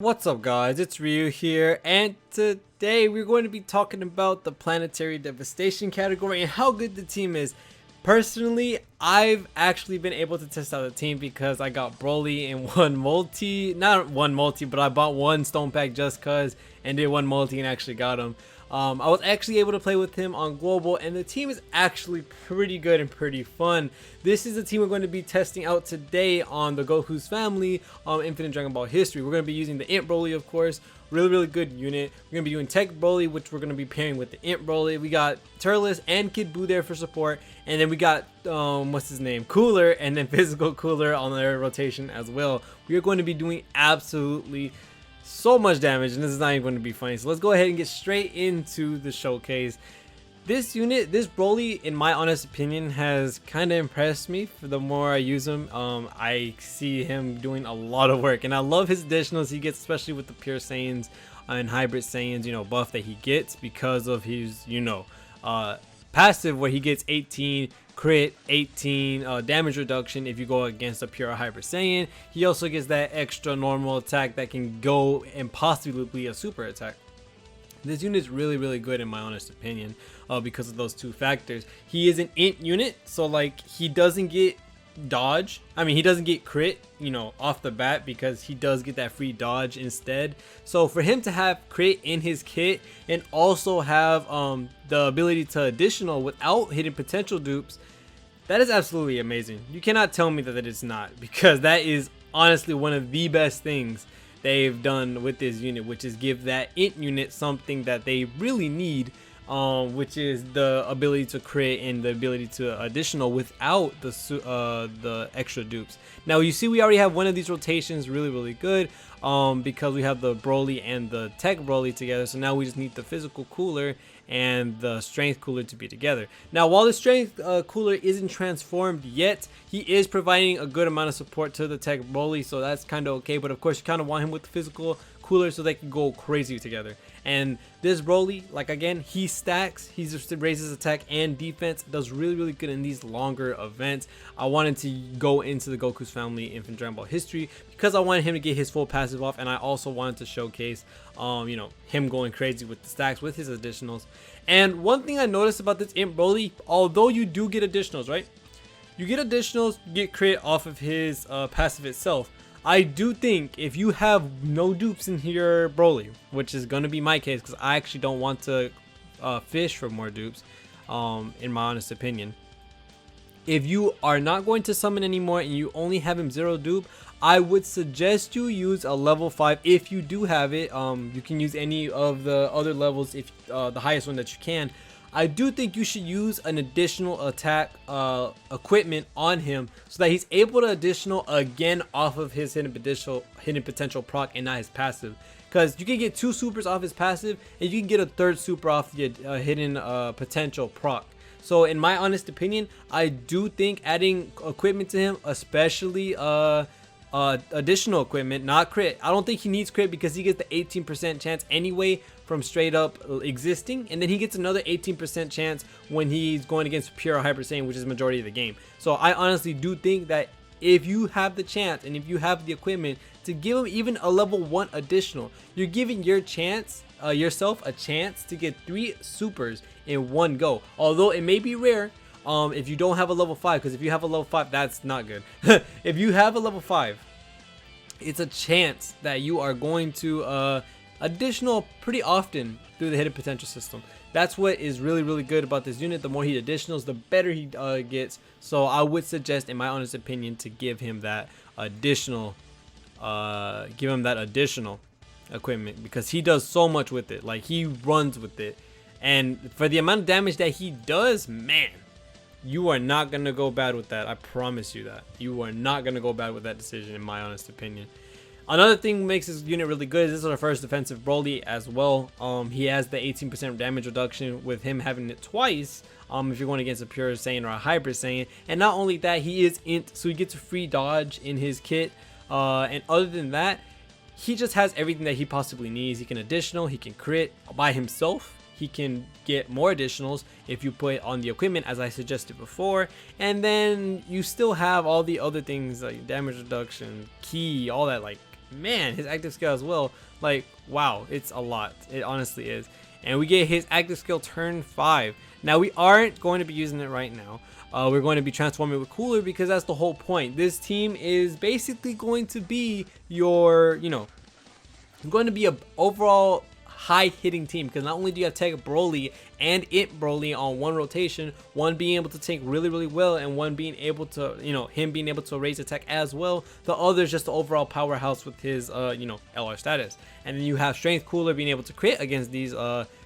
What's up guys, it's Ryu here, and today we're going to be talking about the Planetary Devastation category and how good the team is. Personally, I've actually been able to test out the team because I got BROLY in not one multi, but I bought one stone pack just cause and did one multi and actually got him. I was actually able to play with him on global, and the team is actually pretty good and pretty fun. This is the team we're going to be testing out today on the Goku's family Infinite Dragon Ball history. We're going to be using the INT BROLY, of course. Really good unit. We're going to be doing Tech BROLY, which we're going to be pairing with the INT BROLY. We got Turles and Kid Buu there for support, and then we got what's his name, Cooler, and then Physical Cooler on their rotation as well. We are going to be doing absolutely so much damage, and this is not even going to be funny. So let's go ahead and get straight into the showcase. This unit, this BROLY, in my honest opinion, has kind of impressed me. For the more I use him, I see him doing a lot of work, and I love his additionals he gets, especially with the pure Saiyans and hybrid Saiyans, buff that he gets because of his, passive, where he gets 18 crit, 18 damage reduction if you go against a pure hybrid Saiyan. He also gets that extra normal attack that can go and possibly be a super attack. This unit is really good in my honest opinion, because of those two factors. He is an INT unit, so like he doesn't get dodge. He doesn't get crit off the bat, because he does get that free dodge instead. So for him to have crit in his kit and also have the ability to additional without hidden potential dupes, that is absolutely amazing. You cannot tell me that it is not, because that is honestly one of the best things they've done with this unit, which is give that INT unit something that they really need, which is the ability to crit and the ability to additional without the extra dupes. Now you see we already have one of these rotations really good, because we have the BROLY and the Tech BROLY together. So now we just need the Physical Cooler and the Strength Cooler to be together. Now while the Strength Cooler isn't transformed yet, he is providing a good amount of support to the Tech BROLY, so that's kind of okay. But of course you kind of want him with the Physical Cooler so they can go crazy together. And this BROLY, like again, he stacks, he just raises attack and defense, does really good in these longer events. I wanted to go into the Goku's family Infinite Dragon Ball history because I wanted him to get his full passive off, and I also wanted to showcase him going crazy with the stacks with his additionals. And one thing I noticed about this INT BROLY, although you do get additionals, right? You get additionals, you get crit off of his passive itself. I do think if you have no dupes in your BROLY, which is going to be my case because I actually don't want to fish for more dupes, in my honest opinion. If you are not going to summon anymore and you only have him 0 dupe, I would suggest you use a level 5 if you do have it. You can use any of the other levels, if the highest one that you can. I do think you should use an additional attack equipment on him so that he's able to additional again off of his hidden potential proc and not his passive, because you can get 2 supers off his passive and you can get a 3rd super off the hidden potential proc. So in my honest opinion, I do think adding equipment to him, especially additional equipment, not crit. I don't think he needs crit because he gets the 18% chance anyway from straight up existing, and then he gets another 18% chance when he's going against pure Hyper Saiyan, which is the majority of the game. So I honestly do think that if you have the chance and if you have the equipment to give him even a level 1 additional, you're giving yourself a chance to get 3 supers in one go. Although it may be rare if you don't have a level 5, because if you have a level 5, that's not good. If you have a level 5, it's a chance that you are going to additional pretty often through the hidden potential system. That's what is really good about this unit. The more he additionals, the better he gets. So I would suggest, in my honest opinion, to give him that additional equipment, because he does so much with it. Like, he runs with it, and for the amount of damage that he does, man, you are not gonna go bad with that. I promise you that. You are not gonna go bad with that decision, in my honest opinion. Another thing makes this unit really good is this is our first defensive BROLY as well. He has the 18% damage reduction with him having it twice, if you're going against a pure Saiyan or a hybrid Saiyan. And not only that, he is INT, so he gets a free dodge in his kit. And other than that, he just has everything that he possibly needs. He can additional, he can crit by himself. He can get more additionals if you put on the equipment, as I suggested before, and then you still have all the other things like damage reduction, key, all that like man, his active skill as well, like, wow, it's a lot. It honestly is. And we get his active skill turn 5. Now we aren't going to be using it right now. We're going to be transforming with Cooler because that's the whole point. This team is basically going to be your, going to be a overall high hitting team, because not only do you have Tech Broly and INT Broly on one rotation, one being able to tank really well and one being able to, him being able to raise attack as well, the other is just the overall powerhouse with his LR status. And then you have Strength Cooler being able to crit against these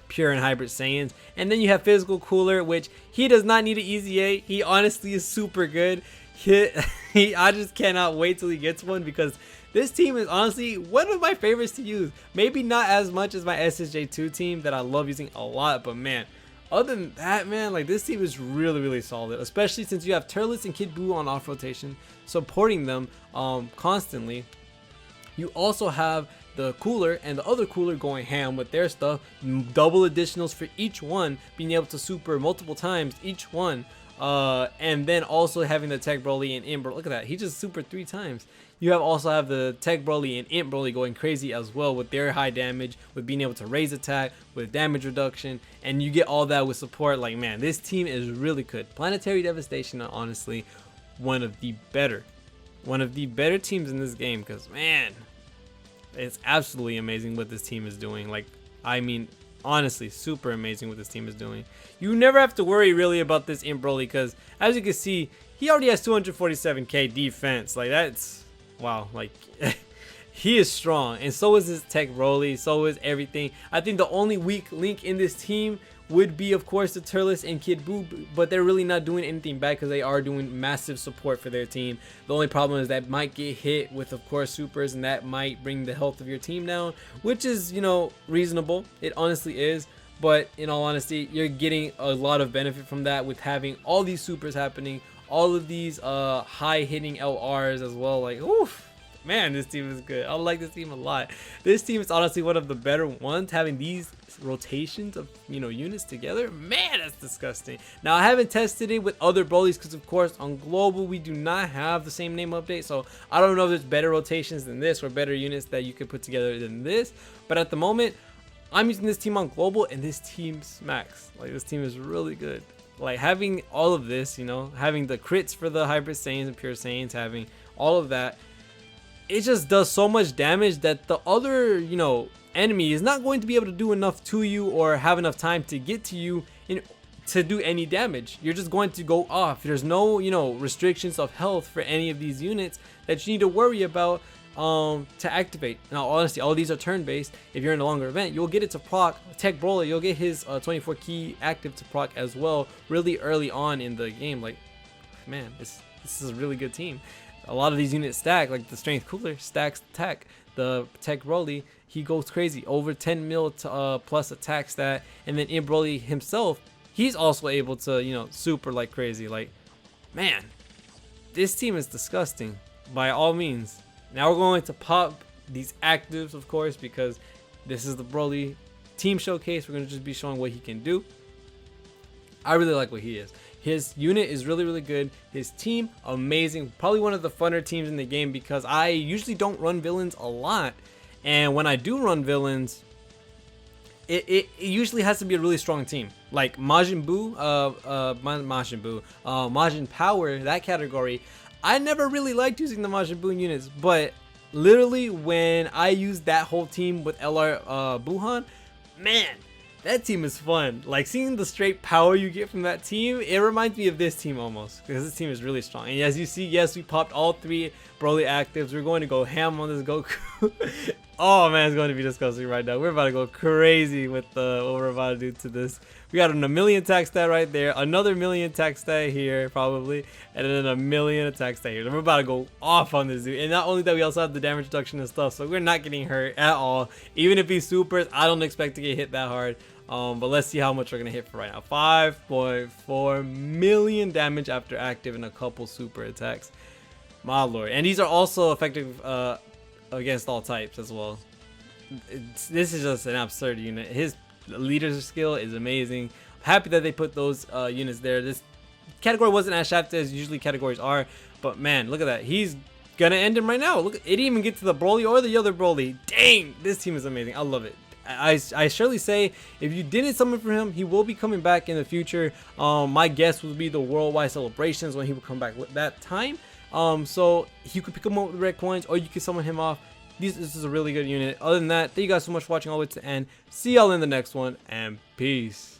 pure and hybrid Saiyans, and then you have Physical Cooler, which he does not need an easy 8. He honestly is super good. I just cannot wait till he gets one, because this team is honestly one of my favorites to use. Maybe not as much as my SSJ2 team that I love using a lot, but man, other than that, man, like, this team is really solid, especially since you have Turles and Kid Buu on off rotation supporting them constantly. You also have the Cooler and the other Cooler going ham with their stuff, double additionals for each one, being able to super multiple times each one. And then also having the Tech Broly and INT Broly. Look at that, he just super 3 times. You also have the Tech Broly and INT Broly going crazy as well with their high damage, with being able to raise attack, with damage reduction, and you get all that with support. Like, man, this team is really good. Planetary Devastation are honestly one of the better teams in this game, because, man, it's absolutely amazing what this team is doing. Like, I mean, honestly, super amazing what this team is doing. You never have to worry really about this INT Broly, because as you can see, he already has 247k defense. Like, that's wow. Like, he is strong, and so is his Tech Broly, so is everything. I think the only weak link in this team would be, of course, the Turles and Kid Buu, but they're really not doing anything bad because they are doing massive support for their team. The only problem is that might get hit with, of course, supers, and that might bring the health of your team down, which is, reasonable. It honestly is. But in all honesty, you're getting a lot of benefit from that with having all these supers happening, all of these high hitting LRs as well. Like, oof, man, this team is good. I like this team a lot. This team is honestly one of the better ones, having these rotations of units together. Man, that's disgusting. Now, I haven't tested it with other Brolys because, of course, on global we do not have the same name update, so I don't know if there's better rotations than this or better units that you could put together than this. But at the moment, I'm using this team on global, and this team smacks. Like, this team is really good. Like, having all of this, having the crits for the hybrid Saiyans and pure Saiyans, having all of that, it just does so much damage that the other, enemy is not going to be able to do enough to you or have enough time to get to you to do any damage. You're just going to go off. There's no, restrictions of health for any of these units that you need to worry about to activate. Now, honestly, all these are turn-based. If you're in a longer event, you'll get it to proc. Tech Broly, you'll get his 24 key active to proc as well really early on in the game. Like, man, this is a really good team. A lot of these units stack, like the Strength Cooler stacks Tech. The Tech Broly, he goes crazy, over 10 mil to, plus attack stat. And then INT Broly himself, he's also able to, super like crazy. Like, man, this team is disgusting by all means. Now we're going to pop these actives, of course, because this is the Broly team showcase. We're going to just be showing what he can do. I really like what he is. His unit is really good. His team, amazing. Probably one of the funner teams in the game, because I usually don't run villains a lot. And when I do run villains, it usually has to be a really strong team. Like Majin Buu, Majin Power, that category. I never really liked using the Majin Buu units, but literally when I use that whole team with LR Buhan, man, that team is fun. Like, seeing the straight power you get from that team, it reminds me of this team almost, because this team is really strong. And as you see, yes, we popped all 3 Broly actives. We're going to go ham on this Goku. Oh man, it's going to be disgusting right now. We're about to go crazy with what we're about to do to this. We got a million attack stat right there, another million attack stat here probably, and then a million attack stat here. We're about to go off on this dude. And not only that, we also have the damage reduction and stuff, so we're not getting hurt at all. Even if he supers, I don't expect to get hit that hard. But let's see how much we're gonna hit for right now. 5.4 million damage after active and a couple super attacks. My lord. And these are also effective against all types as well. This is just an absurd unit. His leader's skill is amazing. I'm happy that they put those units there. This category wasn't as shafted as usually categories are, but man, look at that. He's gonna end him right now. Look, it didn't even get to the Broly or the other Broly. Dang, this team is amazing. I love it. I surely say if you didn't summon for him, he will be coming back in the future. My guess would be the worldwide celebrations when he will come back that time. So you could pick him up with red coins, or you could summon him off. This is a really good unit. Other than that, thank you guys so much for watching all the way to the end. See y'all in the next one, and peace.